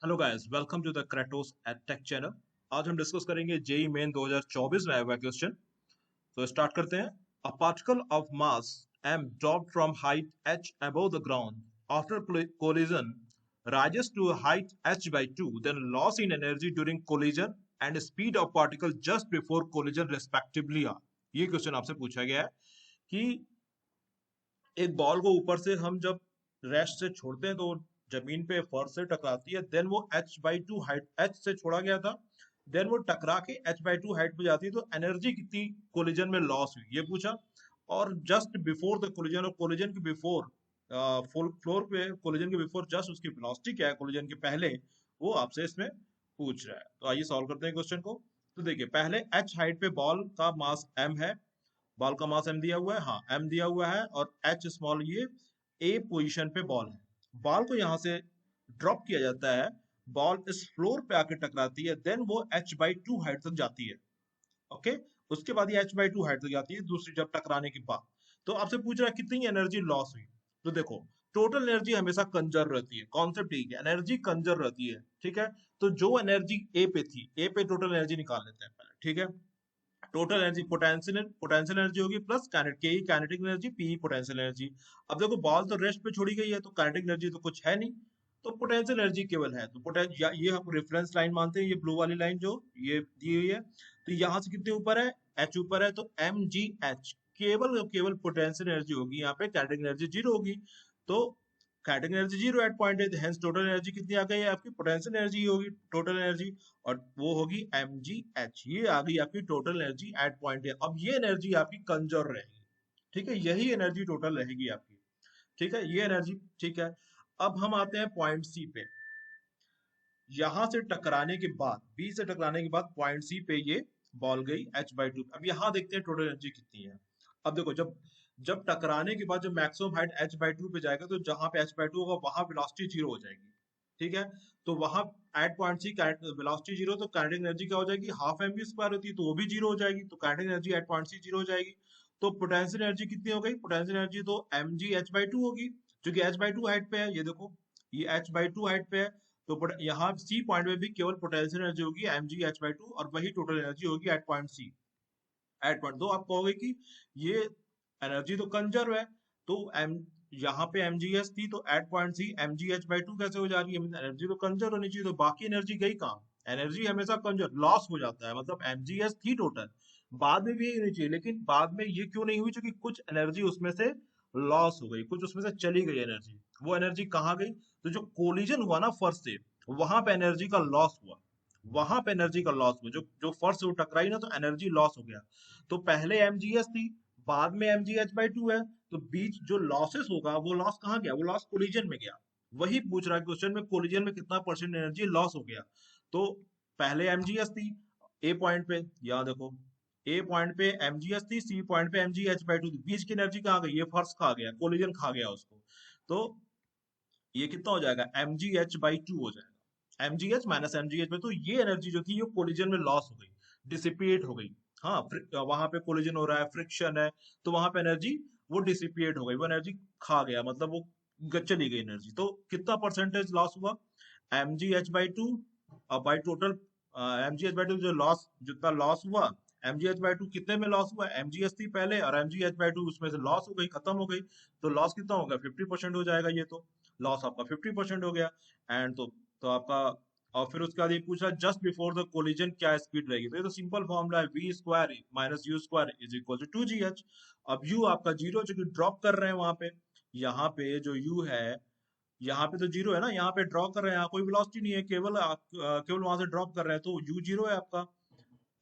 Hello guys, welcome to the Kratos at tech channel. आज हम discuss करेंगे JEE main 2024 में आया हुआ क्वेश्चन। तो स्टार्ट करते हैं। A particle of mass m dropped from height h above the ground after collision rises to a height h by 2, then loss in energy during collision and speed of particle just before collision respectively are। ये question आपसे पूछा गया है कि एक ball को ऊपर से हम जब रेस्ट से छोड़ते हैं तो जमीन पे फर्श से टकराती है, देन वो h/2 हाइट, h से छोड़ा गया था, देन वो टकरा के h/2 हाइट पे जाती है, तो एनर्जी कितनी कोलिजन में लॉस हुई ये पूछा। और जस्ट बिफोर द कोलिजन, और कोलिजन के बिफोर, फ्लोर पे कोलिजन के बिफोर जस्ट उसकी वेलोसिटी क्या है कोलिजन के पहले, वो आपसे इसमें पूछ रहा है। तो आइए सॉल्व करते हैं क्वेश्चन को। तो देखिए, पहले h हाइट पे बॉल का मास m है, बॉल का मास m दिया हुआ है, हाँ m दिया हुआ है, और h स्मॉल ये a पोजीशन पे बॉल है। बॉल को यहाँ से ड्रॉप किया जाता है, बॉल इस फ्लोर पे आके टकराती है, देन वो h/2 हाइट तक जाती है। ओके, उसके बाद ये h/2 हाइट तक जाती है दूसरी जब टकराने के बाद। तो आपसे पूछ रहा है कितनी एनर्जी लॉस हुई। तो देखो, टोटल एनर्जी हमेशा कंजर्व रहती है, कॉन्सेप्ट ठीक है, एनर्जी कंजर्व रहती है, ठीक है। तो जो एनर्जी ए पे थी, ए पे टोटल एनर्जी निकाल लेते हैं पहले, ठीक है। Total energy potential potential energy होगी plus kinetic energy, P potential energy. अब देखो, बॉल तो रेस्ट पे छोड़ी गई है, तो काइनेटिक एनर्जी तो कुछ है नहीं, तो पोटेंशियल एनर्जी केवल है। तो ये हम रेफरेंस लाइन मानते हैं, ये ब्लू वाली लाइन जो ये दी हुई है। तो यहाँ से कितने ऊपर है, एच ऊपर है, तो एम जी एच, केवल केवल पोटेंशियल एनर्जी होगी, यहाँ पे काइनेटिक एनर्जी जीरो होगी। तो kinetic energy zero at point है, हेंस टोटल एनर्जी कितनी आ गई है आपकी, पोटेंशियल एनर्जी होगी टोटल एनर्जी, और वो होगी mgh। ये आ गई आपकी टोटल एनर्जी एट पॉइंट है। अब ये एनर्जी आपकी कंजर्व रहेगी, ठीक है, यही एनर्जी टोटल रहेगी आपकी, ठीक है, ये एनर्जी, ठीक है। अब हम आते हैं पॉइंट सी पे। यहां से टकराने के बाद, बी से टकराने के बाद पॉइंट सी पे ये बॉल गई h/2। अब यहाँ देखते हैं टोटल एनर्जी कितनी है। अब देखो, जब जब टकराने के बाद जब मैक्सिमम हाइट h/2 पे जाएगा, तो जहां पे h/2 होगा वहां वेलोसिटी जीरो हो जाएगी, ठीक है। तो वहां at point C velocity zero, तो काइनेटिक एनर्जी क्या हो जाएगी, हाफ एम वी स्क्वायर होती है, तो वो भी जीरो हो जाएगी, तो kinetic energy at point C zero हो जाएगी। तो पोटेंशियल एनर्जी कितनी हो गई, पोटेंशियल एनर्जी तो mg h/2 होगी, जो कि h/2 हाइट पे है, ये देखो ये h/2 हाइट पे है। तो यहाँ सी पॉइंट में भी केवल पोटेंशियल एनर्जी होगी mgh/2, और वही टोटल एनर्जी होगी at point C. At point दो आप कहोगे कि ये एनर्जी तो कंजर्व है, तो एम यहाँ पे mgs थी, तो एट पॉइंट सी mgh/2 कैसे हो जा रही है, एनर्जी तो कंजर्व होनी चाहिए, तो बाकी एनर्जी गई कहाँ। एनर्जी हमेशा कंजर्व लॉस हो जाता है, मतलब mgs थी टोटल, बाद में भी यही होनी चाहिए, लेकिन बाद में ये क्यों नहीं हुई, क्योंकि कुछ एनर्जी उसमें से लॉस हो गई, कुछ उसमें से चली गई एनर्जी। वो एनर्जी कहाँ गई, तो जो कोलिजन हुआ ना फर्श से, वहां पे एनर्जी का लॉस हुआ, वहां पे एनर्जी का लॉस हुआ, जो जो फर्श से वो टकराई ना, तो एनर्जी लॉस हो गया। तो पहले mgs थी, बाद में mgh/2 है, तो बीच जो लॉसेस होगा वो लॉस कहाँ गया, वो लॉस कोलिजन में गया। वही पूछ रहा है क्वेश्चन में, कोलिजन में कितना परसेंट एनर्जी लॉस हो गया। तो पहले mgs थी ए पॉइंट पे, यहाँ देखो ए पॉइंट पे mgs थी, सी पॉइंट पे mgh/2 थी, बीच की एनर्जी कहाँ गई, ये फर्श खा गया, कोलिजन खा गया उसको। तो ये कितना हो जाएगा, mgh/2 हो जाएगा, mgh माइनस mgh, तो ये एनर्जी जो थी ये कोलिजन में लॉस हो गई, डिसिपिएट हो गई। हाँ, वहां पे कोलिजन हो रहा है, फ्रिक्शन है, तो वहां पे एनर्जी वो डिसिपिएट हो गई, वो एनर्जी खा गया, मतलब वो चली गई एनर्जी। तो कितना परसेंटेज लॉस हुआ, mgh/2 बाई टोटल, mgh/2 जो लॉस, जितना लॉस हुआ, mgh/2 कितने में लॉस हुआ, mgs थी पहले, और mgh/2 उसमें से लॉस हो गई, खत्म हो गई, तो लॉस कितना होगा, 50% हो जाएगा, ये तो लॉस आपका 50% हो गया। एंड तो आपका, और फिर उसके बाद ये पूछा जस्ट बिफोर द कोलिजन क्या स्पीड रहेगी, तो ये तो सिंपल फॉर्मूला है, v square minus u square is equal to 2gh। अब यू आपका जीरो, जो कि ड्रॉप कर रहे हैं वहां पे, यहाँ पे जो यू है, यहाँ पे तो जीरो है ना, यहाँ पे ड्रॉप कर रहे हैं, यहाँ कोई वेलोसिटी नहीं है, केवल केवल वहां से ड्रॉप कर रहे हैं, तो यू जीरो है आपका,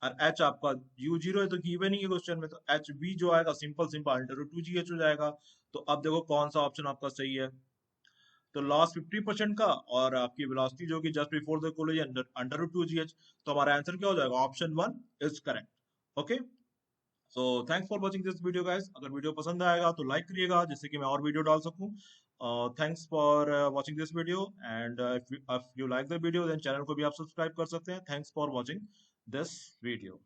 और एच आपका यू जीरो है, तो गिवन ही है क्वेश्चन में, तो एच बी जो आएगा simple simple under root 2gh हो जाएगा। तो अब देखो कौन सा ऑप्शन आपका सही है। तो लॉस 50% का, और आपकी वेलोसिटी जो कि just before the collision under root 2gh। तो हमारा आंसर क्या हो जाएगा, option one is correct. Okay, so thanks for watching this video guys. अगर वीडियो पसंद आएगा तो लाइक करिएगा, जिससे कि मैं और वीडियो डाल सकूं। Thanks for watching this video, and if you like the video, then channel को भी आप सब्सक्राइब कर सकते हैं। Thanks for watching this video.